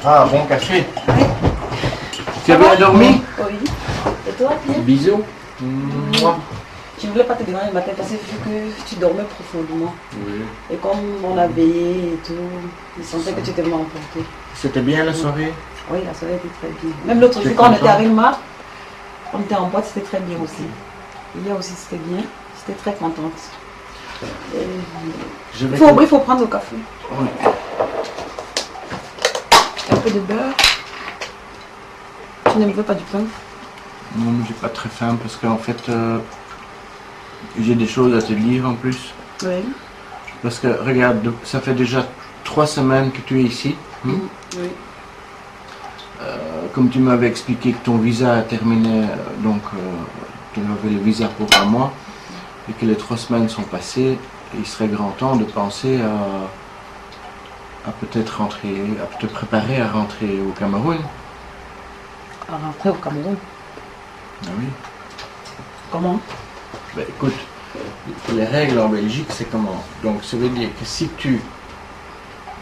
Ah, bon café. Oui. Tu as bien dormi? Oui. Et toi, Pierre? Bisous. Je ne voulais pas te déranger le matin parce que vu que tu dormais profondément. Oui. Et comme on a veillé et tout, je sentais que tu étais vraiment emporté. C'était bien la soirée? Oui, la soirée était très bien. Même l'autre jour, T'es quand on content? était avec Marc, on était en boîte, c'était très bien aussi. Hier aussi, c'était bien. J'étais très contente. Et il faut prendre le café. Oui. Un peu de beurre. Tu ne veux pas du pain? Non, mais j'ai pas très faim parce qu'en fait, j'ai des choses à te dire en plus. Oui. Parce que regarde, ça fait déjà 3 semaines que tu es ici. Oui. Comme tu m'avais expliqué que ton visa a terminé, donc tu avais le visa pour un mois et que les 3 semaines sont passées, il serait grand temps de penser à peut-être rentrer, à te préparer à rentrer au Cameroun. À rentrer au Cameroun. Ah oui. Comment? Ben, écoute, les règles en Belgique, c'est comment? Donc ça veut dire que si tu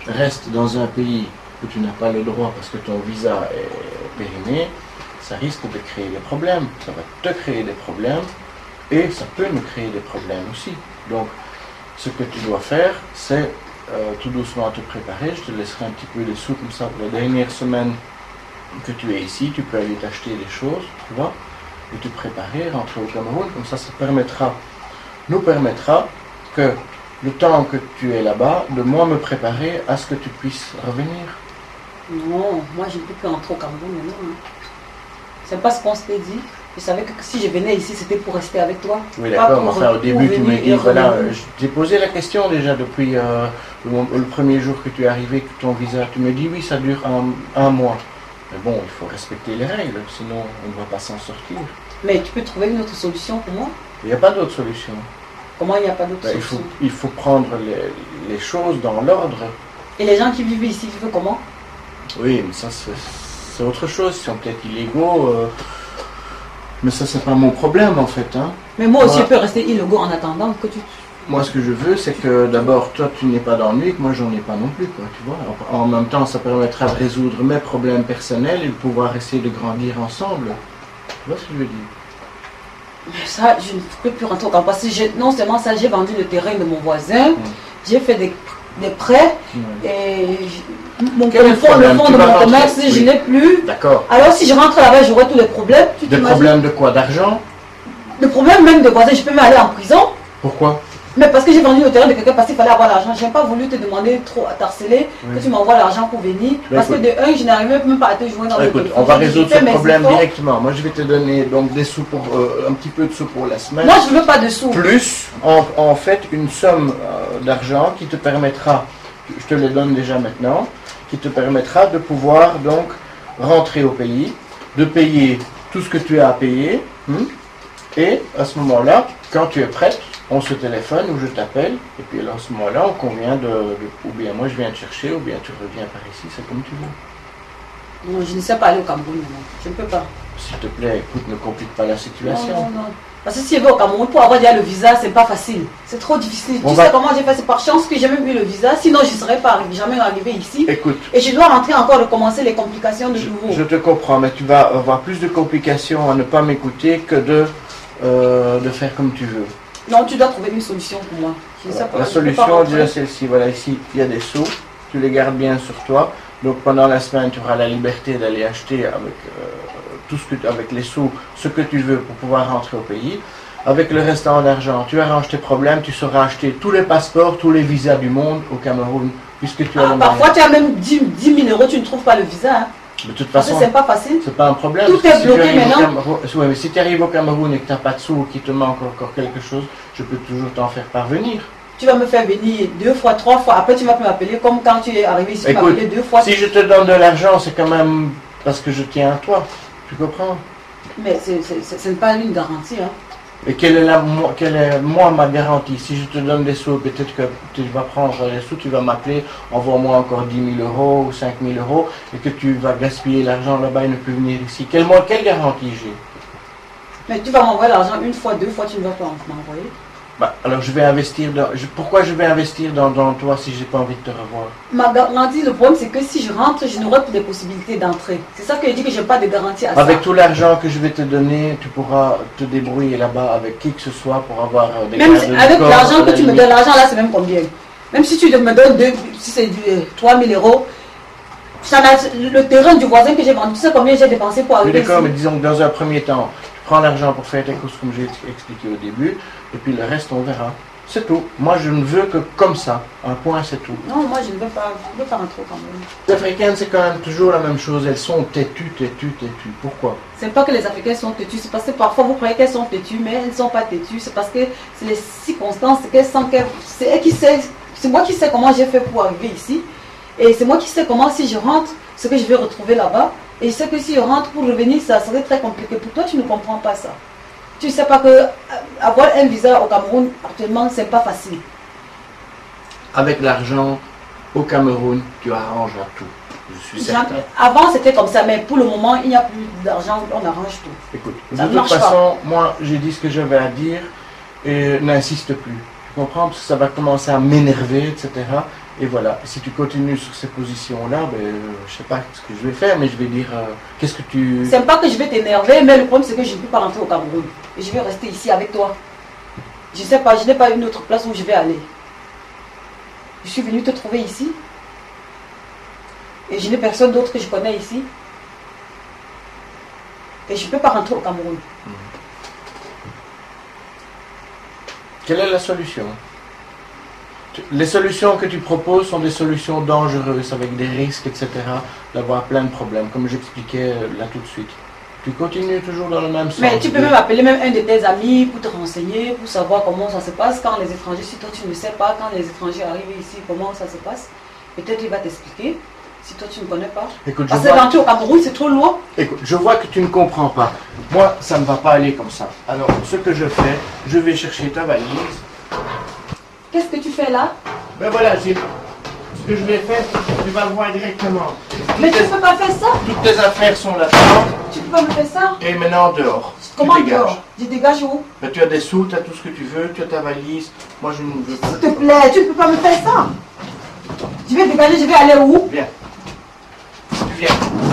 restes dans un pays où tu n'as pas le droit parce que ton visa est périmé, ça risque de créer des problèmes. Ça va te créer des problèmes et ça peut me créer des problèmes aussi. Donc ce que tu dois faire, c'est tout doucement te préparer. Je te laisserai un petit peu de sous comme ça pour la dernière semaine que tu es ici. Tu peux aller t'acheter des choses, tu vois, et te préparer, rentrer au Cameroun. Comme ça nous permettra que le temps que tu es là-bas, de moi me préparer à ce que tu puisses revenir. Non, moi je ne peux plus rentrer au Cameroun maintenant. Hein. C'est pas ce qu'on s'était dit. Je savais que si je venais ici, c'était pour rester avec toi. Oui, d'accord, mais enfin, au début, tu m'as dit, voilà, je t'ai posé la question déjà depuis le premier jour que tu es arrivé, que ton visa, tu me dis, oui, ça dure un mois. Mais bon, il faut respecter les règles, sinon on ne va pas s'en sortir. Mais tu peux trouver une autre solution pour moi? Il n'y a pas d'autre solution. Comment il n'y a pas d'autre solution? Il faut prendre les choses dans l'ordre. Et les gens qui vivent ici vivent comment? Oui, mais ça, c'est autre chose. Ils sont peut-être illégaux. Mais ça, c'est pas mon problème, en fait. Hein. Mais moi aussi, je peux rester illégaux en attendant que tu... Moi, ce que je veux, c'est que d'abord, toi, tu n'es pas d'ennui, que moi, j'en ai pas non plus, quoi, tu vois. En même temps, ça permettra de résoudre mes problèmes personnels et de pouvoir essayer de grandir ensemble. Tu vois ce que je veux dire? Mais ça, je ne peux plus rentrer au camp. Parce que non seulement ça, j'ai vendu le terrain de mon voisin, j'ai fait des prêts, et le fond de mon commerce, je n'ai plus. D'accord. Alors, si je rentre là-bas, j'aurai tous les problèmes. Des problèmes de quoi? D'argent? Le problème même de voisin, je peux même aller en prison. Pourquoi? Mais parce que j'ai vendu le terrain de quelqu'un parce qu'il fallait avoir l'argent. Je n'ai pas voulu te demander trop à t'harceler, que tu m'envoies l'argent pour venir. Parce que de un, je n'arrivais même pas à te joindre dans le téléphone. On va résoudre ce problème directement. Moi, je vais te donner donc des sous pour un petit peu de sous pour la semaine. Moi, je ne veux pas de sous. Plus, en fait, une somme d'argent qui te permettra, je te le donne déjà maintenant, qui te permettra de pouvoir donc rentrer au pays, de payer tout ce que tu as à payer. Et à ce moment-là, quand tu es prête, on se téléphone ou je t'appelle, et puis à ce moment-là, on convient ou bien moi je viens te chercher, ou bien tu reviens par ici, c'est comme tu veux. Non, je ne sais pas aller au Cameroun, non. Je ne peux pas. S'il te plaît, écoute, ne complique pas la situation. Non, non, non. Parce que si je vais au Cameroun, pour avoir déjà le visa, c'est pas facile. C'est trop difficile. Tu sais comment j'ai fait? C'est par chance que j'ai même eu le visa, sinon je ne serais pas jamais arrivé ici. Écoute. Et je dois rentrer encore, recommencer les complications de nouveau. Je te comprends, mais tu vas avoir plus de complications à ne pas m'écouter que de faire comme tu veux. Non, tu dois trouver une solution pour moi. Je sais pas, la solution, déjà celle-ci, voilà, ici, il y a des sous, tu les gardes bien sur toi. Donc pendant la semaine, tu auras la liberté d'aller acheter avec avec les sous ce que tu veux pour pouvoir rentrer au pays. Avec le restant d'argent, tu arranges tes problèmes, tu sauras acheter tous les passeports, tous les visas du monde au Cameroun, puisque tu as parfois tu as même 10 000 euros, tu ne trouves pas le visa. Hein. De toute façon, c'est pas facile. C'est pas un problème. Tout est bloqué maintenant. Oui, mais si tu arrives au Cameroun et que tu n'as pas de sous ou qu'il te manque encore quelque chose, je peux toujours t'en faire parvenir. Tu vas me faire venir 2 fois, 3 fois. Après, tu vas m'appeler comme quand tu es arrivé ici. Tu m'as appelé 2 fois. Si je te donne de l'argent, c'est quand même parce que je tiens à toi. Tu comprends? Mais ce n'est pas une garantie. Hein. Et quelle est moi ma garantie? Si je te donne des sous, peut-être que tu vas prendre les sous, tu vas m'appeler, envoie-moi encore 10 000 euros ou 5 000 euros, et que tu vas gaspiller l'argent là-bas et ne plus venir ici. Quelle garantie j'ai? Mais tu vas m'envoyer l'argent 1 fois, 2 fois, tu ne vas pas m'envoyer. Bah, alors je vais investir dans... pourquoi je vais investir dans toi si j'ai pas envie de te revoir? Ma garantie, le problème c'est que si je rentre, je n'aurai plus de possibilités d'entrer. C'est ça que je dis que je n'ai pas de garantie à ça. Avec tout l'argent que je vais te donner, tu pourras te débrouiller là-bas avec qui que ce soit pour avoir des même gardes avec du corps, l'argent que tu me limite. donnes, l'argent là c'est même combien? Même si tu me donnes si c'est 3 000 euros, le terrain du voisin que j'ai vendu, tu sais combien j'ai dépensé pour Oui, arriver d'accord, mais ici? disons que dans un premier temps, tu prends l'argent pour faire tes courses comme j'ai expliqué au début, et puis le reste on verra. C'est tout. Moi je ne veux que comme ça. Un point, c'est tout. Non, moi je ne veux pas, je veux pas rentrer quand même. Les Africaines, c'est quand même toujours la même chose. Elles sont têtues, têtues, têtues. Pourquoi? C'est pas que les Africains sont têtus, c'est parce que parfois vous croyez qu'elles sont têtues, mais elles ne sont pas têtues. C'est parce que c'est les circonstances qu'elles sentent qu'elles. C'est elle qui sait, c'est moi qui sais comment j'ai fait pour arriver ici. Et c'est moi qui sais comment, si je rentre, ce que je vais retrouver là-bas. Et je sais que si je rentre pour revenir, ça serait très compliqué. Pour toi, tu ne comprends pas ça. Tu ne sais pas que avoir un visa au Cameroun, actuellement, c'est pas facile. Avec l'argent, au Cameroun, tu arrangeras tout. Je suis certain. Avant, c'était comme ça, mais pour le moment, il n'y a plus d'argent, on arrange tout. Écoute, Ça de toute marche façon, moi, j'ai dit ce que j'avais à dire et n'insiste plus. Tu comprends? Parce que ça va commencer à m'énerver, etc. Et voilà, si tu continues sur ces positions-là, ben, je sais pas ce que je vais faire, mais je vais dire, qu'est-ce que tu... C'est pas que je vais t'énerver, mais le problème c'est que je ne peux pas rentrer au Cameroun. Et je vais rester ici avec toi. Je sais pas, je n'ai pas une autre place où je vais aller. Je suis venue te trouver ici. Et je n'ai personne d'autre que je connais ici. Et je ne peux pas rentrer au Cameroun. Quelle est la solution? Les solutions que tu proposes sont des solutions dangereuses, avec des risques, etc., d'avoir plein de problèmes, comme j'expliquais là tout de suite. Tu continues toujours dans le même sens. Mais tu peux même appeler même un de tes amis pour te renseigner, pour savoir comment ça se passe quand les étrangers, si toi tu ne sais pas, quand les étrangers arrivent ici, comment ça se passe. Peut-être il va t'expliquer, si toi tu ne connais pas. Écoute, Parce que rentrer au Cameroun, c'est trop loin. Écoute, je vois que tu ne comprends pas. Moi, ça ne va pas aller comme ça. Alors, ce que je fais, je vais chercher ta valise. Qu'est-ce que tu fais là? Ben voilà, ce que je vais faire, tu vas le voir directement. Mais tu ne peux pas faire ça. Toutes tes affaires sont là-dedans. Tu peux pas me faire ça. Et maintenant, dehors. Comment tu dégages. dehors? Je dégage où? Ben, tu as des sous, tu as tout ce que tu veux, tu as ta valise. Moi, je ne veux pas. S'il te plaît, tu ne peux pas me faire ça. Je vais dégager, je vais aller où? Viens. Tu viens.